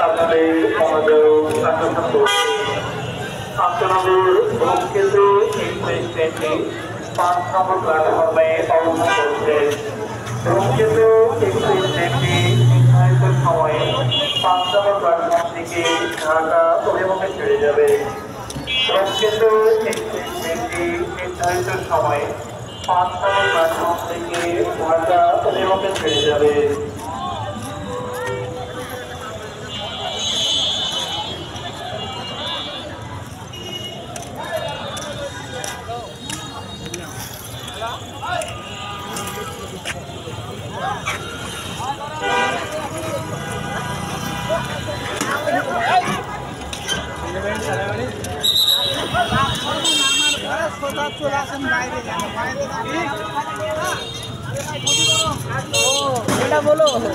আপনাদের মনোযোগ আকর্ষণ করছি। আপনাদের ধূমকেতু এক্সপ্রেস ট্রেনটি 5 নম্বর প্ল্যাটফর্মে অবস্থান করছে। ধূমকেতু এক্সপ্রেস ট্রেনটি নির্ধারিত সময়ে 5 নম্বর প্ল্যাটফর্ম থেকে ঢাকা অভিমুখে ছেড়ে যাবে। ধূমকেতু এক্সপ্রেস ট্রেনটি নির্ধারিত সময়ে 5 নম্বর প্ল্যাটফর্ম থেকে ঢাকা অভিমুখে ছেড়ে যাবে। बोलो तो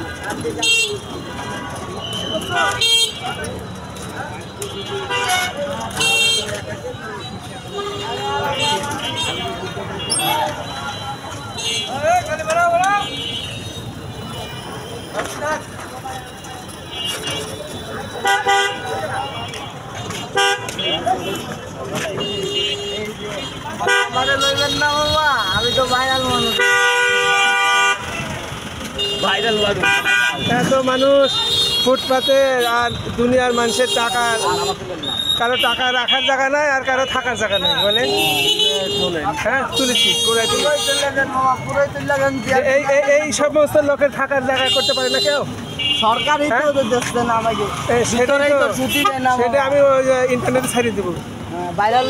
এত মানুষ ফুটপাতে আর দুনিয়ার মানুষের টাকা, কারো টাকা রাখার জায়গা নাই আর কারো থাকার জায়গা নাই বলে। হ্যাঁ তুলেছি, এই সমস্ত লোকের থাকার জায়গা করতে পারে না কেউ, সরকারই সেটা আমি ইন্টারনেটে ছাড়িয়ে দেবো। ভাইরাল